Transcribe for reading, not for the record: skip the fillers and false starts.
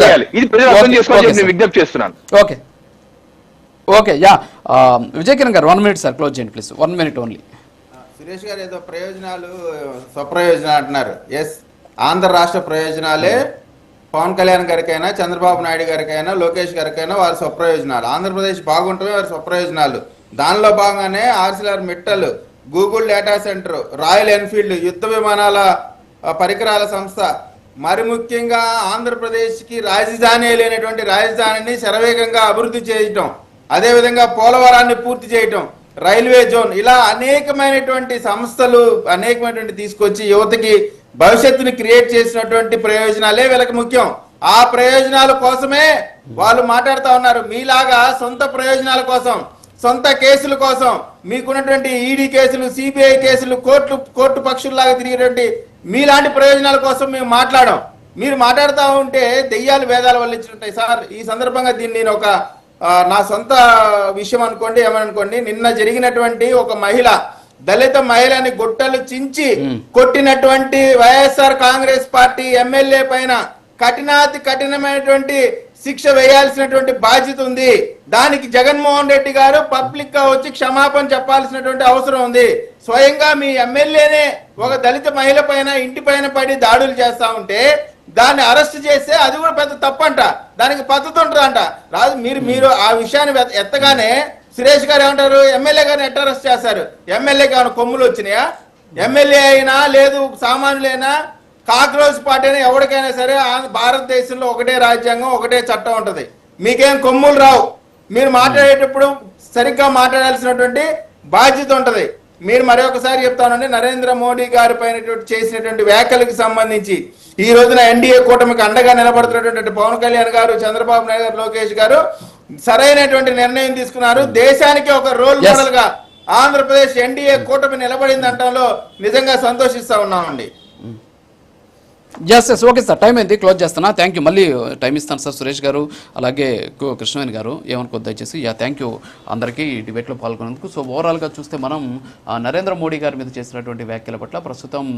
చేయాలి. ఇది ప్రజలు అర్థం చేసుకోవాలని నేను విజ్ఞప్తి చేస్తున్నాను. Okay okay yeah Vijay Kiran garu 1 minute sir, close చేయండి please. 1 minute only. Suresh garu ఏదో ప్రయోజనాలు స్వప్రయోజనాలు అంటున్నారు. ఎస్, ఆంధ్ర రాష్ట్ర ప్రయోజనాలే పవన్ కళ్యాణ్ గారికైనా, చంద్రబాబు నాయుడు గారికైనా, లోకేష్ గారికైనా వారి స్వప్రయోజనాలు. ఆంధ్రప్రదేశ్ బాగుంటమే వారి స్వప్రయోజనాలు. దానిలో భాగంగానే Arcelor Mittal, Google data centre, royal Enfield యుద్ధ విమానాల పరికరాల సంస్థ, మరి ముఖ్యంగా ఆంధ్రప్రదేశ్కి రాజధాని లేనటువంటి రాజధానిని శరవేగంగా అభివృద్ధి చేయటం, అదేవిధంగా పోలవరాన్ని పూర్తి చేయటం, రైల్వే జోన్, ఇలా అనేకమైనటువంటి సంస్థలు అనేకమైనటువంటి తీసుకొచ్చి యువతకి భవిష్యత్తుని క్రియేట్ చేసినటువంటి ప్రయోజనాలే వీళ్ళకి ముఖ్యం. ఆ ప్రయోజనాల కోసమే వాళ్ళు మాట్లాడుతూ ఉన్నారు. మీలాగా సొంత ప్రయోజనాల కోసం, సొంత కేసుల కోసం, మీకున్నటువంటి ఈడీ కేసులు, సిబిఐ కేసులు, కోర్టు పక్షుల్లాగా తిరిగేటువంటి మీలాంటి ప్రయోజనాల కోసం మేము మాట్లాడాం. మీరు మాట్లాడుతూ ఉంటే దెయ్యాలు వేదాలు వల్లించుంటాయి సార్. ఈ సందర్భంగా దీన్ని నేను నా సొంత విషయం అనుకోండి, ఏమనుకోండి, నిన్న జరిగినటువంటి ఒక మహిళ, దళిత మహిళని గుట్టలు చించి కొట్టినటువంటి వైఎస్ఆర్ కాంగ్రెస్ పార్టీ ఎమ్మెల్యే పైన కఠినాతి కఠినమైనటువంటి శిక్ష వేయాల్సినటువంటి బాధ్యత ఉంది. దానికి జగన్మోహన్ రెడ్డి గారు పబ్లిక్ గా వచ్చి క్షమాపణ చెప్పాల్సినటువంటి అవసరం ఉంది. స్వయంగా మీ ఎమ్మెల్యేనే ఒక దళిత మహిళ పైన ఇంటి పైన పడి దాడులు చేస్తా ఉంటే దాన్ని అరెస్ట్ చేస్తే అది కూడా పెద్ద తప్పంట. దానికి పద్ధతి ఉంటుందంట. రాజు మీరు ఆ విషయాన్ని ఎత్తగానే సురేష్ గారు ఏమంటారు, ఎమ్మెల్యే గారిని ఎట్లా అరెస్ట్ చేస్తారు? ఎమ్మెల్యేకి ఏమైనా కొమ్ములు వచ్చినాయా? ఎమ్మెల్యే అయినా లేదు సామాన్యులైనా కాక్రోచ్ పార్టీ అయినా ఎవరికైనా సరే భారతదేశంలో ఒకటే రాజ్యాంగం, ఒకటే చట్టం ఉంటది. మీకేం కొమ్ములు రావు. మీరు మాట్లాడేటప్పుడు సరిగ్గా మాట్లాడాల్సినటువంటి బాధ్యత ఉంటది. మీరు మరొకసారి చెప్తానండి, నరేంద్ర మోడీ గారి పైన చేసినటువంటి వ్యాఖ్యలకు సంబంధించి ఈ రోజున ఎన్డీఏ కూటమికి అండగా నిలబడుతున్నటువంటి పవన్ కళ్యాణ్ గారు, చంద్రబాబు నాయుడు గారు, లోకేష్ గారు సరైనటువంటి నిర్ణయం తీసుకున్నారు. దేశానికి ఒక రోల్ మోడల్ గా ఆంధ్రప్రదేశ్ ఎన్డీఏ కూటమి నిలబడింది అంటంలో నిజంగా సంతోషిస్తా ఉన్నామండి. ఎస్ ఓకే సార్, టైం అయింది, క్లోజ్ చేస్తున్నా. Thank you. మళ్ళీ టైం ఇస్తాను సార్ సురేష్ గారు, అలాగే కృష్ణవేణి గారు, ఏమనుకోద్దు దయచేసి. థ్యాంక్ యూ అందరికీ ఈ డిబేట్లో పాల్గొనేందుకు. సో ఓవరాల్గా చూస్తే మనం నరేంద్ర మోడీ గారి మీద చేసినటువంటి వ్యాఖ్యల పట్ల ప్రస్తుతం